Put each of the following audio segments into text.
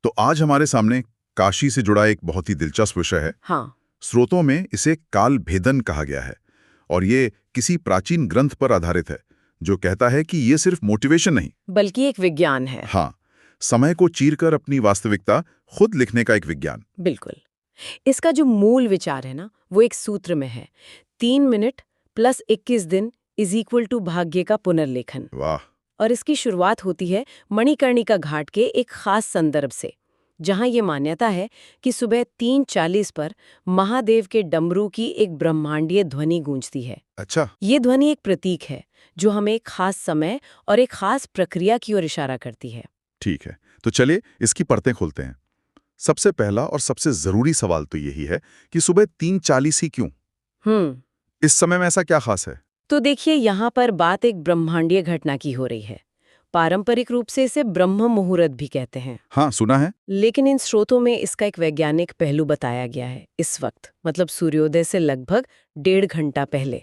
तो आज हमारे सामने काशी से जुड़ा एक बहुत ही दिलचस्प विषय है। हाँ। स्रोतों में इसे काल भेदन कहा गया है और ये किसी प्राचीन ग्रंथ पर आधारित है जो कहता है कि ये सिर्फ मोटिवेशन नहीं, बल्कि एक विज्ञान है। हाँ, समय को चीरकर अपनी वास्तविकता खुद लिखने का एक विज्ञान। बिल्कुल। इसका जो मूल विचार है ना, वो एक सूत्र में है। 3 मिनट प्लस 21 दिन इज इक्वल टू भाग्य का पुनर्लेखन। वाह। और इसकी शुरुआत होती है मणिकर्णिका घाट के एक खास संदर्भ से, जहां ये मान्यता है कि सुबह 3:40 पर महादेव के डमरू की एक ब्रह्मांडीय ध्वनि गूंजती है। अच्छा। ये ध्वनि एक प्रतीक है जो हमें एक खास समय और एक खास प्रक्रिया की ओर इशारा करती है। ठीक है, तो चलिए इसकी परतें खोलते हैं। सबसे पहला और सबसे जरूरी सवाल तो यही है कि सुबह 3:40 ही क्यों? हम्म इस समय में ऐसा क्या खास है? तो देखिए, यहाँ पर बात एक ब्रह्मांडीय घटना की हो रही है। पारंपरिक रूप से इसे ब्रह्म मुहूर्त भी कहते हैं, हाँ, सुना है। लेकिन इन स्रोतों में इसका एक वैज्ञानिक पहलू बताया गया है। इस वक्त मतलब सूर्योदय से लगभग 1.5 घंटा पहले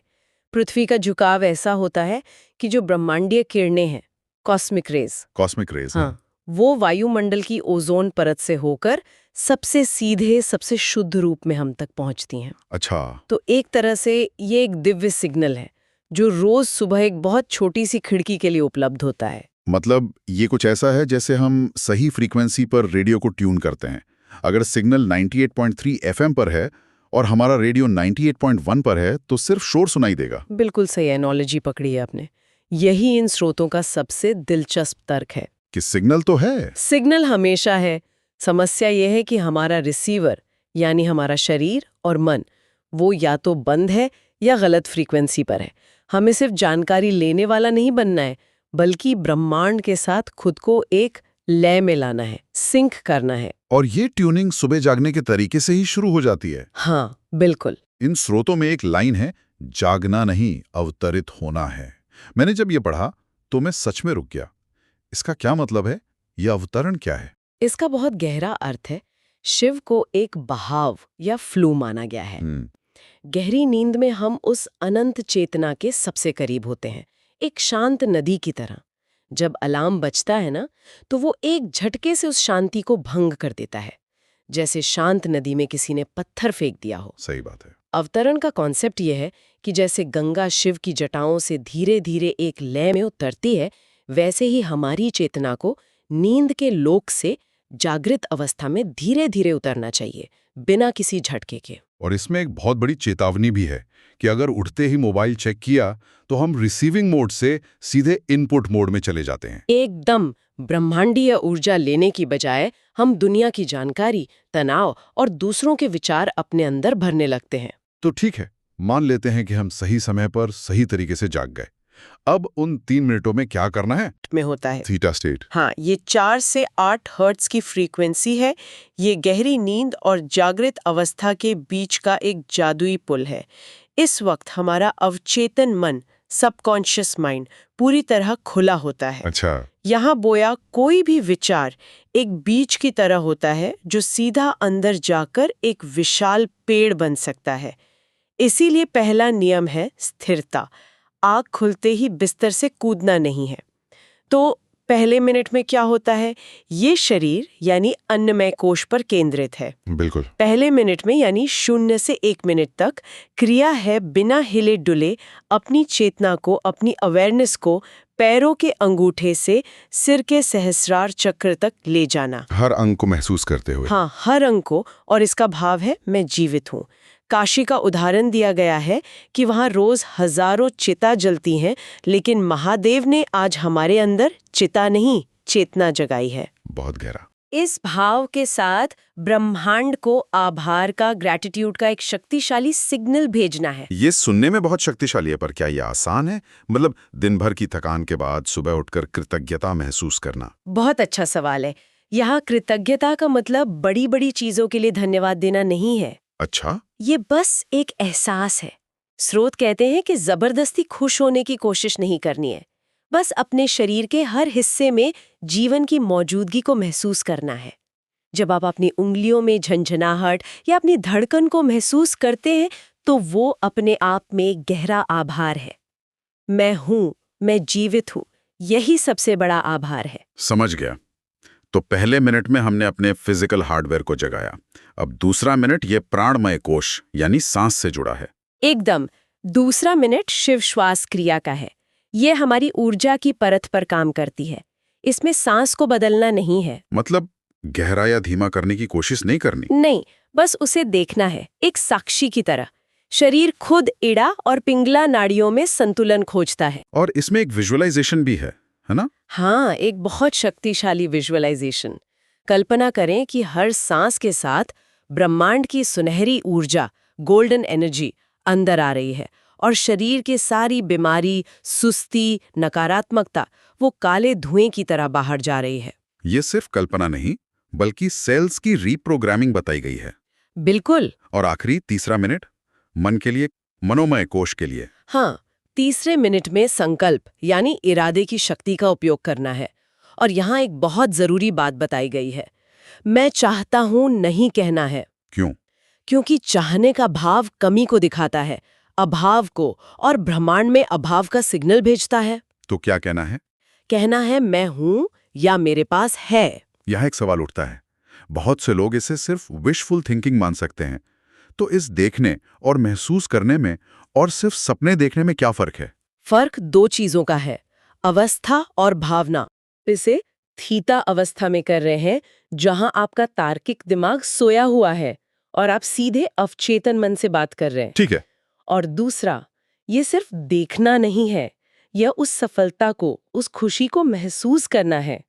पृथ्वी का झुकाव ऐसा होता है कि जो ब्रह्मांडीय किरणें हैं, कॉस्मिक रेज, कॉस्मिक रेज, हाँ। हाँ, वो वायुमंडल की ओजोन परत से होकर सबसे सीधे, सबसे शुद्ध रूप में हम तक पहुंचती हैं। अच्छा। तो एक तरह से ये एक दिव्य सिग्नल है जो रोज सुबह एक बहुत छोटी सी खिड़की के लिए उपलब्ध होता है। मतलब ये कुछ ऐसा है जैसे हम सही फ्रीक्वेंसी पर रेडियो को ट्यून करते हैं। अगर सिग्नल 98.3 एफएम पर है और हमारा रेडियो 98.1 पर है तो सिर्फ शोर सुनाई देगा। बिल्कुल सही एनोलॉजी पकड़ी है आपने। यही इन स्रोतों का सबसे दिलचस्प तर्क है। कि सिग्नल तो है। सिग्नल हमेशा है, समस्या यह है कि हमारा रिसीवर यानी हमारा शरीर और मन, वो या तो बंद है या गलत फ्रीक्वेंसी पर है। हमें सिर्फ जानकारी लेने वाला नहीं बनना है, बल्कि ब्रह्मांड के साथ खुद को एक लय में लाना है, सिंक करना है। और ये ट्यूनिंग सुबह जागने के तरीके से ही शुरू हो जाती है। हाँ, बिल्कुल। इन स्रोतों में एक लाइन है, जागना नहीं अवतरित होना है। मैंने जब ये पढ़ा तो मैं सच में रुक गया। इसका क्या मतलब है? यह अवतरण क्या है? इसका बहुत गहरा अर्थ है। शिव को एक बहाव या फ्लो माना गया है। गहरी नींद में हम उस अनंत चेतना के सबसे करीब होते हैं, एक शांत नदी की तरह। जब अलार्म बजता है ना, तो वो एक झटके से उस शांति को भंग कर देता है, जैसे शांत नदी में किसी ने पत्थर फेंक दिया हो। सही बात है। अवतरण का कॉन्सेप्ट यह है कि जैसे गंगा शिव की जटाओं से धीरे धीरे एक लय में उतरती है, वैसे ही हमारी चेतना को नींद के लोक से जागृत अवस्था में धीरे धीरे उतरना चाहिए, बिना किसी झटके के। और इसमें एक बहुत बड़ी चेतावनी भी है कि अगर उठते ही मोबाइल चेक किया तो हम रिसीविंग मोड से सीधे इनपुट मोड में चले जाते हैं। एकदम ब्रह्मांडीय ऊर्जा लेने की बजाय हम दुनिया की जानकारी, तनाव और दूसरों के विचार अपने अंदर भरने लगते हैं। तो ठीक है, मान लेते हैं कि हम सही समय पर सही तरीके से जाग गए। अब उन 3 मिनटों में क्या करना है? में होता है थीटा स्टेट। हाँ, ये 4 से 8 हर्ट्ज की फ्रीक्वेंसी है। ये गहरी नींद और जागृत अवस्था के बीच का एक जादुई पुल है। इस वक्त हमारा अवचेतन मन, सबकॉन्शियस माइंड, पूरी तरह खुला होता है। अच्छा। यहाँ बोया कोई भी विचार एक बीज की तरह होता है जो सीधा अंदर जाकर एक विशाल पेड़ बन सकता है। इसीलिए पहला नियम है स्थिरता। आँख खुलते ही बिस्तर से कूदना नहीं है। तो पहले मिनट में क्या होता है? ये शरीर यानी अन्नमय कोश पर केंद्रित है। बिल्कुल। पहले मिनट में यानी 0 से 1 मिनट तक क्रिया है बिना हिले डुले अपनी चेतना को, अपनी अवेयरनेस को पैरों के अंगूठे से सिर के सहस्रार चक्र तक ले जाना। हर अंग को महसूस करते हुए। हाँ, हर अंग को। और इसका भाव है मैं जीवित हूँ। काशी का उदाहरण दिया गया है कि वहाँ रोज हजारों चिता जलती हैं, लेकिन महादेव ने आज हमारे अंदर चिता नहीं, चेतना जगाई है। बहुत गहरा। इस भाव के साथ ब्रह्मांड को आभार का, ग्रैटिट्यूड का एक शक्तिशाली सिग्नल भेजना है। ये सुनने में बहुत शक्तिशाली है, पर क्या ये आसान है? मतलब दिन भर की थकान के बाद सुबह उठकर कृतज्ञता महसूस करना। बहुत अच्छा सवाल है। यहाँ कृतज्ञता का मतलब बड़ी बड़ी चीजों के लिए धन्यवाद देना नहीं है। अच्छा। ये बस एक एहसास है। स्रोत कहते हैं कि जबरदस्ती खुश होने की कोशिश नहीं करनी है, बस अपने शरीर के हर हिस्से में जीवन की मौजूदगी को महसूस करना है। जब आप अपनी उंगलियों में झंझनाहट या अपनी धड़कन को महसूस करते हैं, तो वो अपने आप में गहरा आभार है। मैं हूँ, मैं जीवित हूँ, यही सबसे बड़ा आभार है। समझ गया। तो पहले मिनट में हमने अपने फिजिकल हार्डवेयर को जगाया। अब दूसरा मिनट ये प्राणमय कोश यानी सांस से जुड़ा है। एकदम। दूसरा मिनट शिव श्वास क्रिया का है। ये हमारी ऊर्जा की परत पर काम करती है। इसमें सांस को बदलना नहीं है। मतलब गहरा या धीमा करने की कोशिश नहीं करनी। नहीं, बस उसे देखना है, एक साक्षी की तरह। शरीर खुद इड़ा और पिंगला नाड़ियों में संतुलन खोजता है। और इसमें एक विजुअलाइजेशन भी है ना? हाँ, एक बहुत शक्तिशाली विजुअलाइजेशन। कल्पना करें कि हर सांस के साथ ब्रह्मांड की सुनहरी ऊर्जा, गोल्डन एनर्जी अंदर आ रही है और शरीर के सारी बीमारी, सुस्ती, नकारात्मकता वो काले धुएं की तरह बाहर जा रही है। ये सिर्फ कल्पना नहीं, बल्कि सेल्स की रीप्रोग्रामिंग बताई गई है। बिल्कुल। और आखिरी तीसरा मिनट मन के लिए, मनोमय कोश के लिए। हाँ, तीसरे मिनट में संकल्प यानी इरादे की शक्ति का उपयोग करना है। और यहाँ एक बहुत जरूरी बात बताई गई है। मैं चाहता हूं नहीं कहना है। क्यों? क्योंकि चाहने का भाव कमी को दिखाता है, अभाव को, और ब्रह्मांड में अभाव का सिग्नल भेजता है। तो क्या कहना है? कहना है मैं हूं या मेरे पास है। यह एक सवाल उठता है। बहुत से लोग इसे सिर्फ विशफुल थिंकिंग मान सकते हैं। तो इस देखने और महसूस करने में और सिर्फ सपने देखने में क्या फर्क है? फर्क दो चीजों का है, अवस्था और भावना। इसे थीता अवस्था में कर रहे हैं, जहां आपका तार्किक दिमाग सोया हुआ है और आप सीधे अवचेतन मन से बात कर रहे हैं। ठीक है। और दूसरा, ये सिर्फ देखना नहीं है, यह उस सफलता को, उस खुशी को महसूस करना है।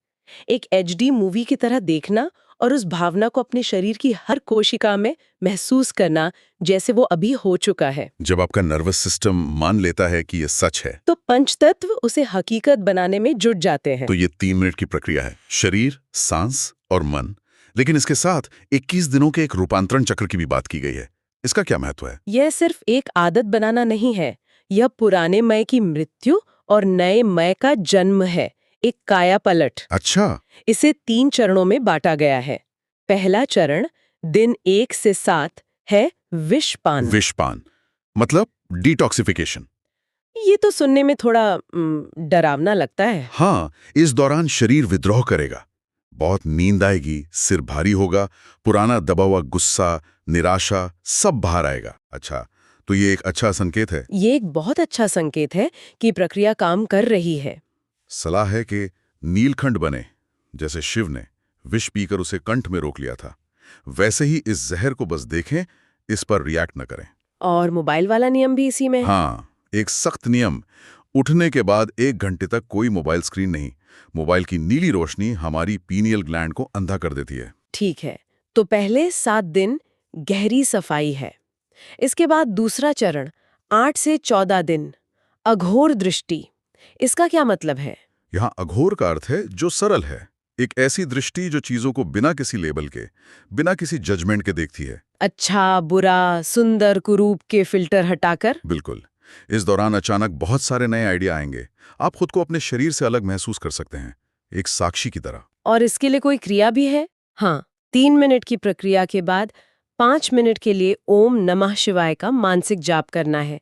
एक एचडी मूवी की तरह देखना और उस भावना को अपने शरीर की हर कोशिका में महसूस करना, जैसे वो अभी हो चुका है। जब आपका नर्वस सिस्टम मान लेता है कि ये सच है, तो पंचतत्व उसे हकीकत बनाने में जुट जाते हैं। तो ये 3 मिनट की प्रक्रिया है, शरीर, सांस और मन। लेकिन इसके साथ 21 दिनों के एक रूपांतरण चक्र की भी बात की गई है। इसका क्या महत्व है? यह सिर्फ एक आदत बनाना नहीं है, यह पुराने मय की मृत्यु और नए मय का जन्म है, एक काया पलट। अच्छा। इसे 3 चरणों में बांटा गया है। पहला चरण दिन 1 से 7 है विषपान। विषपान मतलब डिटॉक्सिफिकेशन। ये तो सुनने में थोड़ा डरावना लगता है। हाँ, इस दौरान शरीर विद्रोह करेगा, बहुत नींद आएगी, सिर भारी होगा, पुराना दबा हुआ गुस्सा, निराशा सब बाहर आएगा। अच्छा, तो ये एक अच्छा संकेत है। ये एक बहुत अच्छा संकेत है कि प्रक्रिया काम कर रही है। सलाह है कि नीलखंड बने, जैसे शिव ने विष पीकर उसे कंठ में रोक लिया था, वैसे ही इस जहर को बस देखें, इस पर रिएक्ट न करें। और मोबाइल वाला नियम भी इसी में है। हाँ, एक सख्त नियम, उठने के बाद 1 घंटे तक कोई मोबाइल स्क्रीन नहीं। मोबाइल की नीली रोशनी हमारी पीनियल ग्लैंड को अंधा कर देती है। ठीक है, तो पहले 7 दिन गहरी सफाई है। इसके बाद दूसरा चरण 8 से 14 दिन अघोर दृष्टि। इसका क्या मतलब है? यहाँ अघोर का अर्थ है जो सरल है, एक ऐसी दृष्टि जो चीजों को बिना किसी लेबल के, बिना किसी जजमेंट के देखती है। अच्छा, बुरा, सुंदर, कुरूप के फिल्टर हटाकर। बिल्कुल। इस दौरान अचानक बहुत सारे नए आइडिया आएंगे। आप खुद को अपने शरीर से अलग महसूस कर सकते हैं, एक साक्षी की तरह। और इसके लिए कोई क्रिया भी है? हाँ, 3 मिनट की प्रक्रिया के बाद 5 मिनट के लिए ओम नमः शिवाय का मानसिक जाप करना है।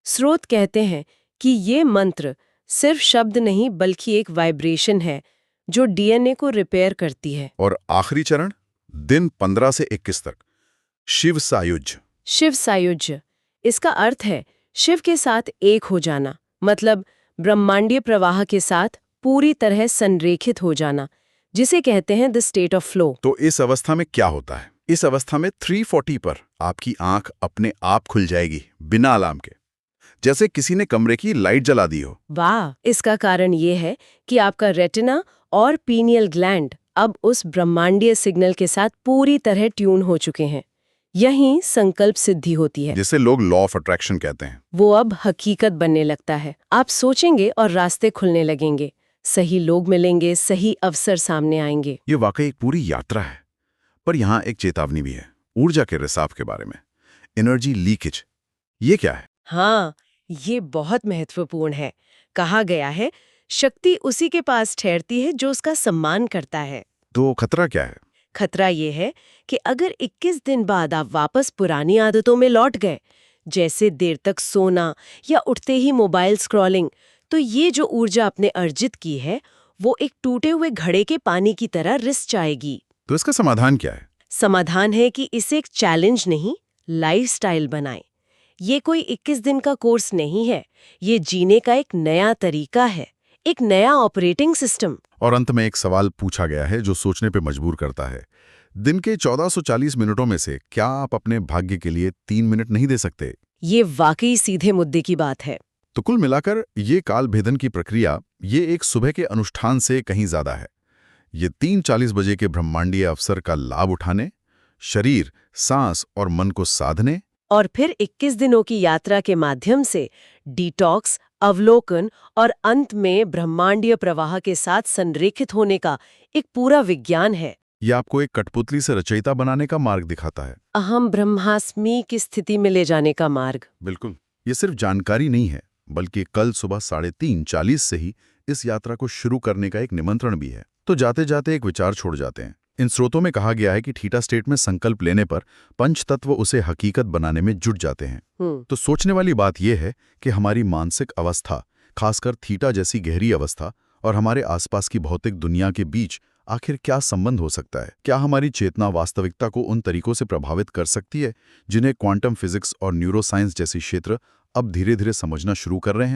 स्रोत कहते हैं कि ये मंत्र सिर्फ शब्द नहीं बल्कि एक वाइब्रेशन है जो डीएनए को रिपेयर करती है। और आखिरी चरण दिन 15 से 21 तक शिव सायुज्य। शिव सायुज्य, इसका अर्थ है शिव के साथ एक हो जाना, मतलब ब्रह्मांडीय प्रवाह के साथ पूरी तरह संरेखित हो जाना, जिसे कहते हैं द स्टेट ऑफ फ्लो। तो इस अवस्था में क्या होता है? इस अवस्था में 340 पर आपकी आंख अपने आप खुल जाएगी, बिना अलार्म के, जैसे किसी ने कमरे की लाइट जला दी हो। वाह! इसका कारण ये है कि आपका रेटिना और पीनियल ग्लैंड अब उस ब्रह्मांडीय सिग्नल के साथ पूरी तरह ट्यून हो चुके हैं। यहीं संकल्प सिद्धि होती है, जिसे लोग लॉ ऑफ अट्रैक्शन कहते हैं। वो अब हकीकत बनने लगता है। आप सोचेंगे और रास्ते खुलने लगेंगे, सही लोग मिलेंगे, सही अवसर सामने आएंगे। ये वाकई एक पूरी यात्रा है। पर यहाँ एक चेतावनी भी है, ऊर्जा के रिसाव के बारे में। एनर्जी लीकेज, ये क्या है? हाँ, ये बहुत महत्वपूर्ण है। कहा गया है, शक्ति उसी के पास ठहरती है जो उसका सम्मान करता है। तो खतरा क्या है? खतरा ये है कि अगर 21 दिन बाद आप वापस पुरानी आदतों में लौट गए, जैसे देर तक सोना या उठते ही मोबाइल स्क्रॉलिंग, तो ये जो ऊर्जा आपने अर्जित की है, वो एक टूटे हुए घड़े के पानी की तरह रिस जाएगी। तो इसका समाधान क्या है? समाधान है कि इसे एक चैलेंज नहीं, लाइफस्टाइल बनाएं। ये कोई 21 दिन का कोर्स नहीं है, ये जीने का एक नया तरीका है, एक नया ऑपरेटिंग सिस्टम। और अंत में एक सवाल पूछा गया है जो सोचने पे मजबूर करता है। दिन के 1440 मिनटों में से क्या आप अपने भाग्य के लिए 3 मिनट नहीं दे सकते? ये वाकई सीधे मुद्दे की बात है। तो कुल मिलाकर ये काल भेदन की प्रक्रिया, ये एक सुबह के अनुष्ठान से कहीं ज्यादा है। ये 3:40 बजे के ब्रह्मांडीय अवसर का लाभ उठाने, शरीर, सांस और मन को साधने, और फिर 21 दिनों की यात्रा के माध्यम से डिटॉक्स, अवलोकन और अंत में ब्रह्मांडीय प्रवाह के साथ संरेखित होने का एक पूरा विज्ञान है। ये आपको एक कठपुतली से रचयिता बनाने का मार्ग दिखाता है। अहम ब्रह्मास्मि की स्थिति में ले जाने का मार्ग। बिल्कुल। ये सिर्फ जानकारी नहीं है, बल्कि कल सुबह 3:30-40 से ही इस यात्रा को शुरू करने का एक निमंत्रण भी है। तो जाते जाते एक विचार छोड़ जाते हैं। इन स्रोतों में कहा गया है कि थीटा स्टेट में संकल्प लेने पर पंचतत्व उसे हकीकत बनाने में जुट जाते हैं। तो सोचने वाली बात यह है कि हमारी मानसिक अवस्था, खासकर थीटा जैसी गहरी अवस्था, और हमारे आसपास की भौतिक दुनिया के बीच आखिर क्या संबंध हो सकता है? क्या हमारी चेतना वास्तविकता को उन तरीकों से प्रभावित कर सकती है जिन्हें क्वांटम फिजिक्स और न्यूरोसाइंस जैसी क्षेत्र अब धीरे धीरे समझना शुरू कर रहे हैं?